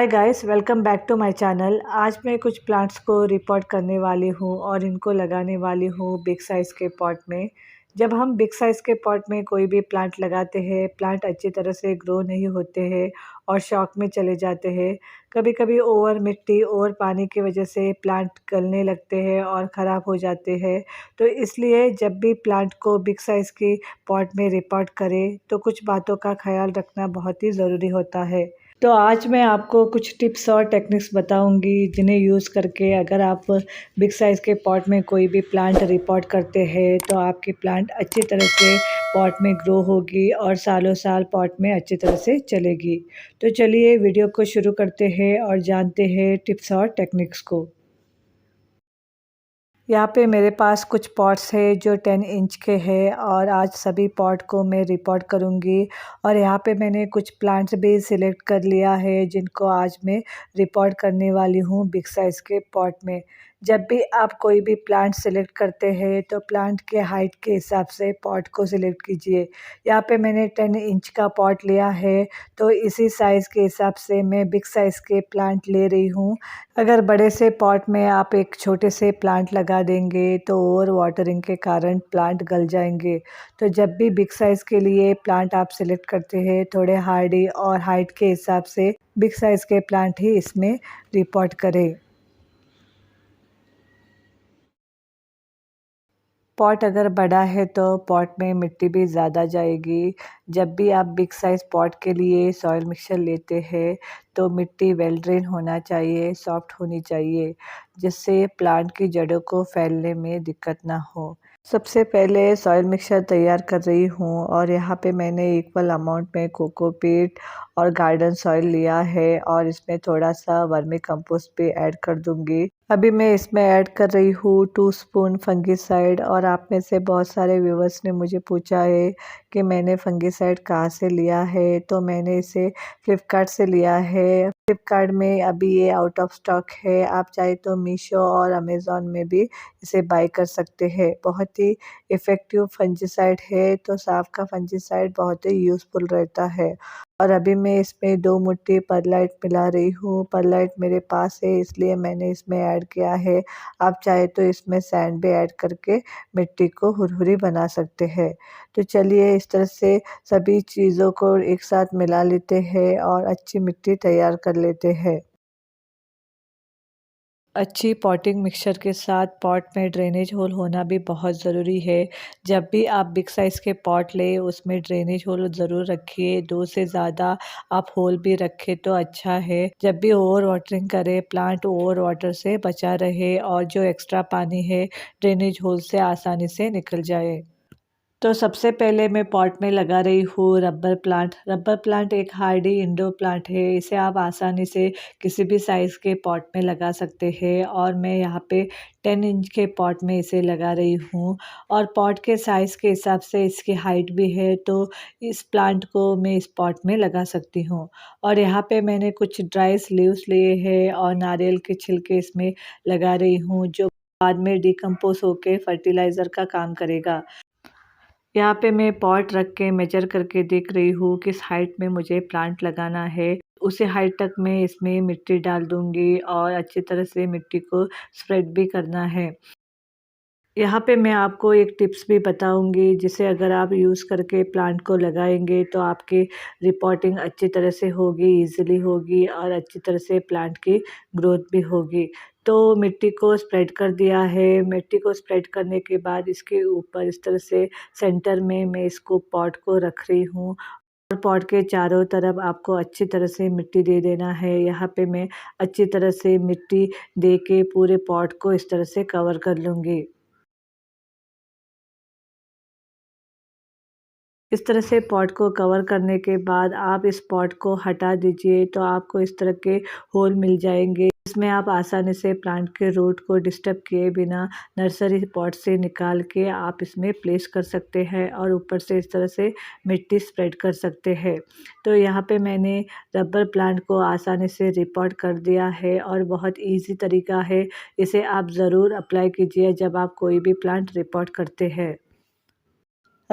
Hi guys, welcome back to my channel. आज मैं कुछ प्लांट्स को रिपोर्ट करने वाली हूँ और इनको लगाने वाली हूँ बिग साइज़ के पॉट में। जब हम बिग साइज़ के पॉट में कोई भी प्लांट लगाते हैं, प्लांट अच्छी तरह से ग्रो नहीं होते हैं और शॉक में चले जाते हैं। कभी-कभी ओवर मिट्टी, ओवर पानी की वजह से प्लांट गलने लगते हैं और ख़राब हो जाते हैं। तो इसलिए जब भी प्लांट को बिग साइज़ की पॉट में रिपोर्ट करें, तो कुछ बातों का ख़्याल रखना बहुत ही ज़रूरी होता है। तो आज मैं आपको कुछ टिप्स और टेक्निक्स बताऊंगी जिन्हें यूज़ करके अगर आप बिग साइज़ के पॉट में कोई भी प्लांट रिपोर्ट करते हैं तो आपकी प्लांट अच्छी तरह से पॉट में ग्रो होगी और सालों साल पॉट में अच्छी तरह से चलेगी। तो चलिए वीडियो को शुरू करते हैं और जानते हैं टिप्स और टेक्निक्स को। यहाँ पे मेरे पास कुछ पॉट्स है जो 10 इंच के हैं और आज सभी पॉट को मैं रिपोर्ट करूँगी। और यहाँ पे मैंने कुछ प्लांट्स भी सिलेक्ट कर लिया है जिनको आज मैं रिपोर्ट करने वाली हूँ बिग साइज़ के पॉट में। जब भी आप कोई भी प्लांट सिलेक्ट करते हैं तो प्लांट के हाइट के हिसाब से पॉट को सिलेक्ट कीजिए। यहाँ पे मैंने 10 इंच का पॉट लिया है तो इसी साइज़ के हिसाब से मैं बिग साइज़ के प्लांट ले रही हूँ। अगर बड़े से पॉट में आप एक छोटे से प्लांट लगा देंगे तो ओवर वाटरिंग के कारण प्लांट गल जाएंगे। तो जब भी बिग साइज़ के लिए प्लांट आप सिलेक्ट करते हैं थोड़े हार्डी और हाइट के हिसाब से बिग साइज़ के प्लांट ही इसमें रिपोर्ट करें। पॉट अगर बड़ा है तो पॉट में मिट्टी भी ज़्यादा जाएगी। जब भी आप बिग साइज़ पॉट के लिए सॉइल मिक्सचर लेते हैं तो मिट्टी वेल ड्रेन होना चाहिए, सॉफ्ट होनी चाहिए, जिससे प्लांट की जड़ों को फैलने में दिक्कत ना हो। सबसे पहले सॉइल मिक्सचर तैयार कर रही हूँ और यहाँ पे मैंने इक्वल अमाउंट में कोकोपीट और गार्डन सॉइल लिया है और इसमें थोड़ा सा वर्मी कंपोस्ट भी ऐड कर दूँगी। अभी मैं इसमें ऐड कर रही हूँ 2 स्पून फंगिसाइड। और आप में से बहुत सारे व्यूवर्स ने मुझे पूछा है कि मैंने फंगिसाइड कहाँ से लिया है, तो मैंने इसे फ्लिपकार्ट से लिया है। फ्लिपकार्ट में अभी ये आउट ऑफ स्टॉक है, आप चाहे तो मीशो और अमेज़न में भी इसे बाय कर सकते हैं। बहुत ही इफ़ेक्टिव फंगिसाइड है, तो सांप का फंगिसाइड बहुत ही यूज़फुल रहता है। और अभी मैं इसमें 2 मुट्ठी परलाइट मिला रही हूँ। परलाइट मेरे पास है इसलिए मैंने इसमें ऐड किया है। आप चाहे तो इसमें सैंड भी ऐड करके मिट्टी को हुरहुरी बना सकते हैं। तो चलिए इस तरह से सभी चीज़ों को एक साथ मिला लेते हैं और अच्छी मिट्टी तैयार कर लेते हैं। अच्छी पॉटिंग मिक्सचर के साथ पॉट में ड्रेनेज होल होना भी बहुत ज़रूरी है। जब भी आप बिग साइज़ के पॉट लें उसमें ड्रेनेज होल ज़रूर रखिए, 2 से ज़्यादा आप होल भी रखें तो अच्छा है। जब भी ओवर वाटरिंग करें प्लांट ओवर वाटर से बचा रहे और जो एक्स्ट्रा पानी है ड्रेनेज होल से आसानी से निकल जाए। तो सबसे पहले मैं पॉट में लगा रही हूँ रबर प्लांट। रबर प्लांट एक हार्डी इंडोर प्लांट है, इसे आप आसानी से किसी भी साइज़ के पॉट में लगा सकते हैं और मैं यहाँ पे 10 इंच के पॉट में इसे लगा रही हूँ। और पॉट के साइज़ के हिसाब से इसकी हाइट भी है, तो इस प्लांट को मैं इस पॉट में लगा सकती हूँ। और यहाँ पे मैंने कुछ ड्राई लीव्स लिए हैं और नारियल के छिलके इसमें लगा रही हूँ, जो बाद में डिकम्पोज़ होके फर्टिलाइज़र का काम करेगा। यहाँ पे मैं पॉट रख के मेजर करके देख रही हूँ किस हाइट में मुझे प्लांट लगाना है। उसी हाइट तक मैं इसमें मिट्टी डाल दूँगी और अच्छी तरह से मिट्टी को स्प्रेड भी करना है। यहाँ पे मैं आपको एक टिप्स भी बताऊँगी जिसे अगर आप यूज़ करके प्लांट को लगाएँगे तो आपकी रिपोर्टिंग अच्छी तरह से होगी, ईज़िली होगी और अच्छी तरह से प्लांट की ग्रोथ भी होगी। तो मिट्टी को स्प्रेड कर दिया है, मिट्टी को स्प्रेड करने के बाद इसके ऊपर इस तरह से सेंटर में मैं इसको पॉट को रख रही हूँ और पॉट के चारों तरफ आपको अच्छी तरह से मिट्टी दे देना है। यहाँ पे मैं अच्छी तरह से मिट्टी दे के पूरे पॉट को इस तरह से कवर कर लूँगी। इस तरह से पॉट को कवर करने के बाद आप इस पॉट को हटा दीजिए तो आपको इस तरह के होल मिल जाएंगे, इसमें आप आसानी से प्लांट के रूट को डिस्टर्ब किए बिना नर्सरी पॉट से निकाल के आप इसमें प्लेस कर सकते हैं और ऊपर से इस तरह से मिट्टी स्प्रेड कर सकते हैं। तो यहाँ पे मैंने रबर प्लांट को आसानी से रिपोर्ट कर दिया है और बहुत इजी तरीका है, इसे आप ज़रूर अप्लाई कीजिए जब आप कोई भी प्लांट रिपोर्ट करते हैं।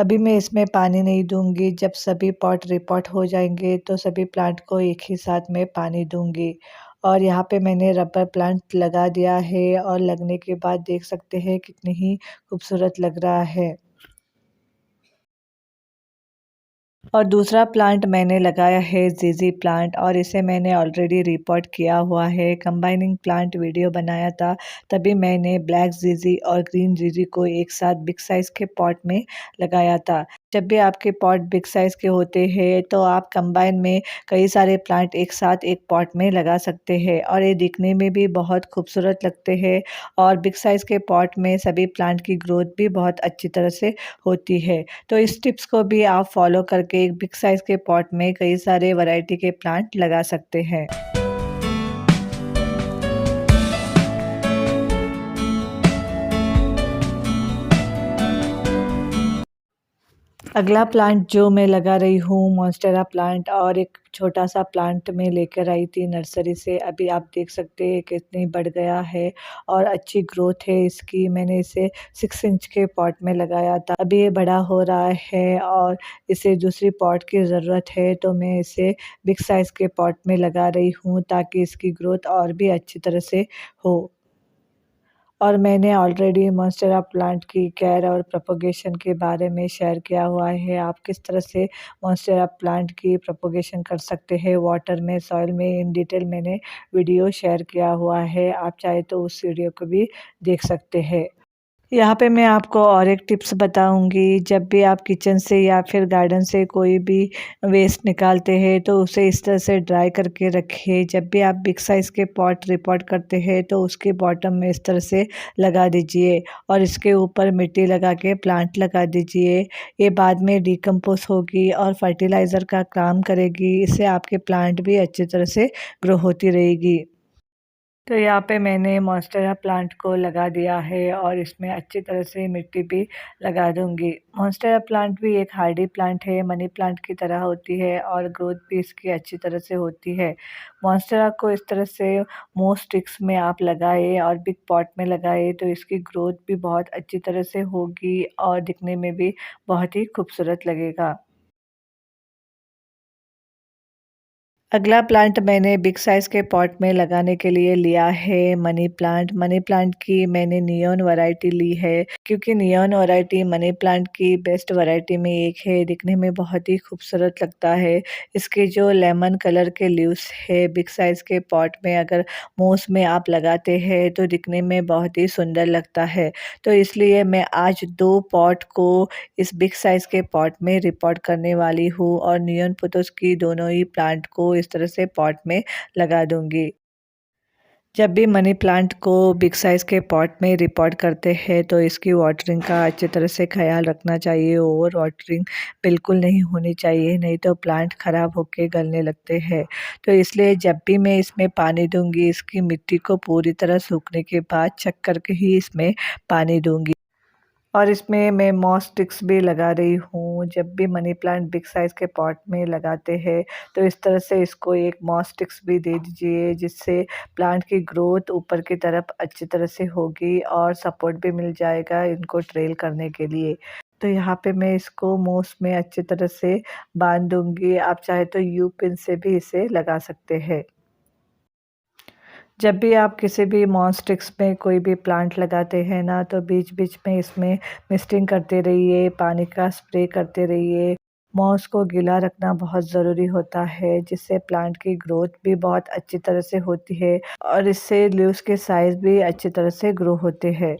अभी मैं इसमें पानी नहीं दूँगी, जब सभी पॉट रिपॉट हो जाएँगे तो सभी प्लांट को एक ही साथ में पानी दूँगी। और यहाँ पे मैंने रबर प्लांट लगा दिया है और लगने के बाद देख सकते हैं कितनी ही खूबसूरत लग रहा है। और दूसरा प्लांट मैंने लगाया है ज़ीज़ी प्लांट और इसे मैंने ऑलरेडी रिपोर्ट किया हुआ है। कंबाइनिंग प्लांट वीडियो बनाया था, तभी मैंने ब्लैक ज़ीज़ी और ग्रीन ज़ीज़ी को एक साथ बिग साइज़ के पॉट में लगाया था। जब भी आपके पॉट बिग साइज़ के होते हैं तो आप कंबाइन में कई सारे प्लांट एक साथ एक पॉट में लगा सकते हैं और ये दिखने में भी बहुत खूबसूरत लगते हैं और बिग साइज़ के पॉट में सभी प्लांट की ग्रोथ भी बहुत अच्छी तरह से होती है। तो इस टिप्स को भी आप फॉलो करके एक बिग साइज़ के पॉट में कई सारे वैरायटी के प्लांट लगा सकते हैं। अगला प्लांट जो मैं लगा रही हूँ मोंस्टेरा प्लांट और एक छोटा-सा प्लांट मैं लेकर आई थी नर्सरी से। अभी आप देख सकते हैं कितनी बढ़ गया है और अच्छी ग्रोथ है इसकी। मैंने इसे 6 इंच के पॉट में लगाया था। अभी ये बड़ा हो रहा है और इसे दूसरी पॉट की ज़रूरत है, तो मैं इसे बिग साइज़ के पॉट में लगा रही हूँ ताकि इसकी ग्रोथ और भी अच्छी तरह से हो। और मैंने ऑलरेडी मोंस्टेरा प्लांट की केयर और प्रोपगेशन के बारे में शेयर किया हुआ है। आप किस तरह से मोंस्टेरा प्लांट की प्रोपगेशन कर सकते हैं वाटर में, सॉइल में, इन डिटेल मैंने वीडियो शेयर किया हुआ है। आप चाहे तो उस वीडियो को भी देख सकते हैं। यहाँ पे मैं आपको और एक टिप्स बताऊँगी, जब भी आप किचन से या फिर गार्डन से कोई भी वेस्ट निकालते हैं तो उसे इस तरह से ड्राई करके रखें। जब भी आप बिग साइज़ के पॉट रिपॉट करते हैं तो उसके बॉटम में इस तरह से लगा दीजिए और इसके ऊपर मिट्टी लगा के प्लांट लगा दीजिए। ये बाद में डिकम्पोज़ होगी और फर्टिलाइज़र का काम करेगी। इससे आपके प्लांट भी अच्छी तरह से ग्रो होती रहेगी। तो यहाँ पे मैंने मोंस्टेरा प्लांट को लगा दिया है और इसमें अच्छी तरह से मिट्टी भी लगा दूँगी। मोंस्टेरा प्लांट भी एक हार्डी प्लांट है, मनी प्लांट की तरह होती है और ग्रोथ भी इसकी अच्छी तरह से होती है। मोंस्टेरा को इस तरह से मोस्ट स्टिक्स में आप लगाएँ और बिग पॉट में लगाएँ तो इसकी ग्रोथ भी बहुत अच्छी तरह से होगी और दिखने में भी बहुत ही खूबसूरत लगेगा। अगला प्लांट मैंने बिग साइज़ के पॉट में लगाने के लिए लिया है मनी प्लांट। मनी प्लांट की मैंने नियॉन वैरायटी ली है क्योंकि नियॉन वैरायटी मनी प्लांट की बेस्ट वैरायटी में एक है। दिखने में बहुत ही खूबसूरत लगता है। इसके जो लेमन कलर के लीव्स है बिग साइज़ के पॉट में अगर मोस में आप लगाते हैं तो दिखने में बहुत ही सुंदर लगता है। तो इसलिए मैं आज 2 पॉट को इस बिग साइज़ के पॉट में रिपोर्ट करने वाली हूँ और नियॉन पोथोस की दोनों ही प्लांट को इस तरह से पॉट में लगा दूँगी। जब भी मनी प्लांट को बिग साइज़ के पॉट में रिपोर्ट करते हैं तो इसकी वाटरिंग का अच्छी तरह से ख़्याल रखना चाहिए। ओवर वाटरिंग बिल्कुल नहीं होनी चाहिए, नहीं तो प्लांट ख़राब होके गलने लगते हैं। तो इसलिए जब भी मैं इसमें पानी दूँगी, इसकी मिट्टी को पूरी तरह सूखने के बाद चेक करके ही इसमें पानी दूँगी। और इसमें मैं मॉस स्टिक्स भी लगा रही हूँ। जब भी मनी प्लांट बिग साइज़ के पॉट में लगाते हैं तो इस तरह से इसको एक मॉस स्टिक्स भी दे दीजिए, जिससे प्लांट की ग्रोथ ऊपर की तरफ अच्छी तरह से होगी और सपोर्ट भी मिल जाएगा इनको ट्रेल करने के लिए। तो यहाँ पे मैं इसको मोस में अच्छी तरह से बाँध दूँगी। आप चाहे तो यू पिन से भी इसे लगा सकते हैं। जब भी आप किसी भी मॉन्स्टिक्स में कोई भी प्लांट लगाते हैं ना, तो बीच-बीच में इसमें मिस्टिंग करते रहिए, पानी का स्प्रे करते रहिए। मॉस को गीला रखना बहुत ज़रूरी होता है, जिससे प्लांट की ग्रोथ भी बहुत अच्छी तरह से होती है और इससे लीव्स के साइज़ भी अच्छी तरह से ग्रो होते हैं।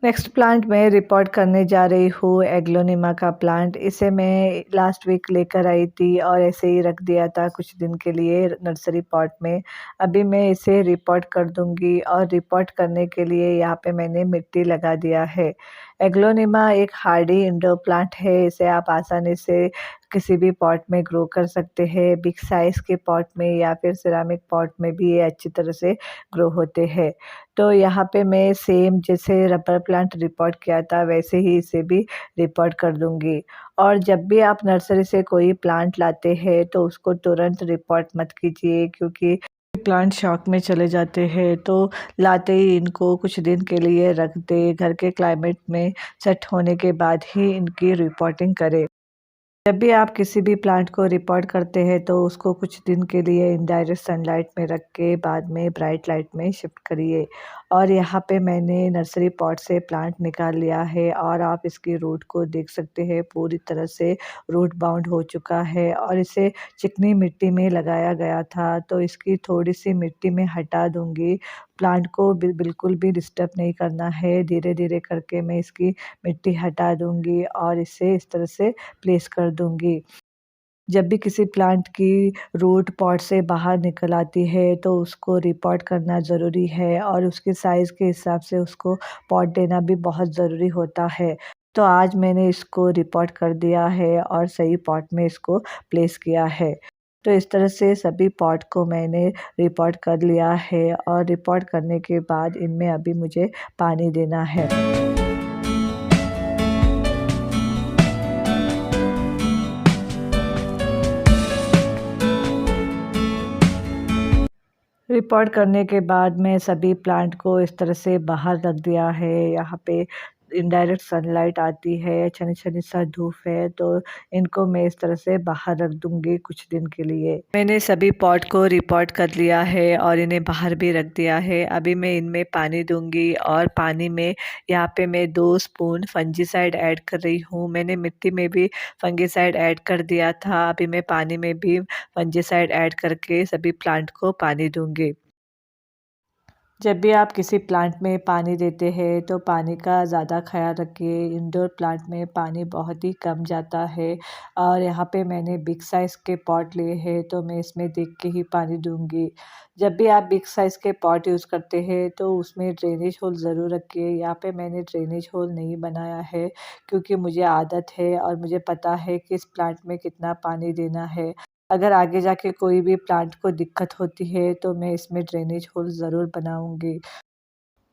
नेक्स्ट प्लांट मैं रिपोर्ट करने जा रही हूँ एग्लोनिमा का प्लांट। इसे मैं लास्ट वीक लेकर आई थी और ऐसे ही रख दिया था कुछ दिन के लिए नर्सरी पॉट में। अभी मैं इसे रिपोर्ट कर दूँगी और रिपोर्ट करने के लिए यहाँ पे मैंने मिट्टी लगा दिया है। एग्लोनिमा एक हार्डी इंडोर प्लांट है, इसे आप आसानी से किसी भी पॉट में ग्रो कर सकते हैं। बिग साइज़ के पॉट में या फिर सिरेमिक पॉट में भी ये अच्छी तरह से ग्रो होते हैं। तो यहाँ पे मैं सेम जैसे रबर प्लांट रिपोर्ट किया था वैसे ही इसे भी रिपोर्ट कर दूँगी। और जब भी आप नर्सरी से कोई प्लांट लाते हैं तो उसको तुरंत रिपोर्ट मत कीजिए, क्योंकि प्लांट शॉक में चले जाते हैं। तो लाते ही इनको कुछ दिन के लिए रख दें, घर के क्लाइमेट में सेट होने के बाद ही इनकी रिपोर्टिंग करें। जब भी आप किसी भी प्लांट को रिपोर्ट करते हैं तो उसको कुछ दिन के लिए इनडायरेक्ट सनलाइट में रख के बाद में ब्राइट लाइट में शिफ्ट करिए। और यहाँ पे मैंने नर्सरी पॉट से प्लांट निकाल लिया है और आप इसकी रूट को देख सकते हैं, पूरी तरह से रूट बाउंड हो चुका है और इसे चिकनी मिट्टी में लगाया गया था, तो इसकी थोड़ी सी मिट्टी में हटा दूंगी। प्लांट को बिल्कुल भी डिस्टर्ब नहीं करना है, धीरे धीरे करके मैं इसकी मिट्टी हटा दूंगी और इसे इस तरह से प्लेस कर दूंगी। जब भी किसी प्लांट की रूट पॉट से बाहर निकल आती है तो उसको रिपोर्ट करना ज़रूरी है और उसके साइज़ के हिसाब से उसको पॉट देना भी बहुत ज़रूरी होता है। तो आज मैंने इसको रिपोर्ट कर दिया है और सही पॉट में इसको प्लेस किया है। तो इस तरह से सभी पॉट को मैंने रिपोर्ट कर लिया है और रिपोर्ट करने के बाद इनमें अभी मुझे पानी देना है। रिपोर्ट करने के बाद मैं सभी प्लांट को इस तरह से बाहर रख दिया है। यहाँ पे इनडायरेक्ट सनलाइट आती है, छनी-छनी सा धूप है, तो इनको मैं इस तरह से बाहर रख दूँगी कुछ दिन के लिए। मैंने सभी पॉट को रिपोर्ट कर लिया है और इन्हें बाहर भी रख दिया है। अभी मैं इनमें पानी दूँगी और पानी में यहाँ पे मैं 2 स्पून फंजीसाइड ऐड कर रही हूँ। मैंने मिट्टी में भी फंगीसाइड ऐड कर दिया था, अभी मैं पानी में भी फंजीसाइड ऐड करके सभी प्लांट को पानी दूँगी। जब भी आप किसी प्लांट में पानी देते हैं तो पानी का ज़्यादा ख़्याल रखिए। इंडोर प्लांट में पानी बहुत ही कम जाता है और यहाँ पे मैंने बिग साइज़ के पॉट लिए हैं तो मैं इसमें देख के ही पानी दूँगी। जब भी आप बिग साइज़ के पॉट यूज़ करते हैं तो उसमें ड्रेनेज होल ज़रूर रखिए। यहाँ पे मैंने ड्रेनेज होल नहीं बनाया है, क्योंकि मुझे आदत है और मुझे पता है कि इस प्लांट में कितना पानी देना है। अगर आगे जाके कोई भी प्लांट को दिक्कत होती है तो मैं इसमें ड्रेनेज होल ज़रूर बनाऊँगी।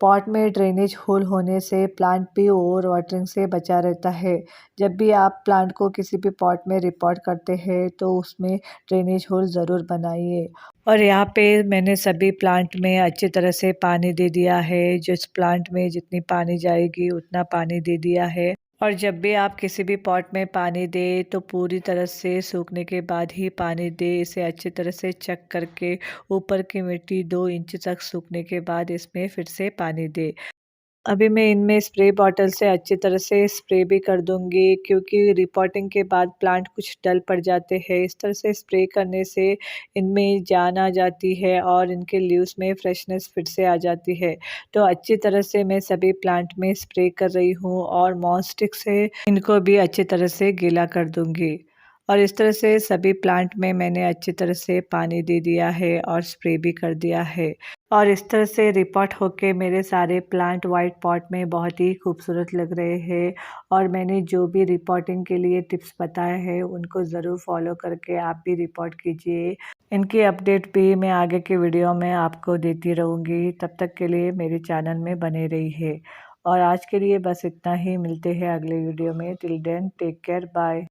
पॉट में ड्रेनेज होल होने से प्लांट भी ओवर वाटरिंग से बचा रहता है। जब भी आप प्लांट को किसी भी पॉट में रिपोर्ट करते हैं तो उसमें ड्रेनेज होल ज़रूर बनाइए। और यहाँ पे मैंने सभी प्लांट में अच्छी तरह से पानी दे दिया है। जिस प्लांट में जितनी पानी जाएगी उतना पानी दे दिया है। और जब भी आप किसी भी पॉट में पानी दें तो पूरी तरह से सूखने के बाद ही पानी दें। इसे अच्छी तरह से चेक करके ऊपर की मिट्टी 2 इंच तक सूखने के बाद इसमें फिर से पानी दें। अभी मैं इनमें स्प्रे बॉटल से अच्छी तरह से स्प्रे भी कर दूँगी, क्योंकि रिपोर्टिंग के बाद प्लांट कुछ डल पड़ जाते हैं। इस तरह से स्प्रे करने से इनमें जान आ जाती है और इनके लीव्स में फ्रेशनेस फिर से आ जाती है। तो अच्छी तरह से मैं सभी प्लांट में स्प्रे कर रही हूँ और मॉन्स्टिक से इनको भी अच्छी तरह से गीला कर दूँगी। और इस तरह से सभी प्लांट में मैंने अच्छी तरह से पानी दे दिया है और स्प्रे भी कर दिया है। और इस तरह से रिपोर्ट होके मेरे सारे प्लांट वाइट पॉट में बहुत ही खूबसूरत लग रहे हैं। और मैंने जो भी रिपोर्टिंग के लिए टिप्स बताए हैं उनको ज़रूर फॉलो करके आप भी रिपोर्ट कीजिए। इनकी अपडेट भी मैं आगे के वीडियो में आपको देती रहूँगी। तब तक के लिए मेरे चैनल में बने रहिए। और आज के लिए बस इतना ही, मिलते हैं अगले वीडियो में। Till then take care, bye.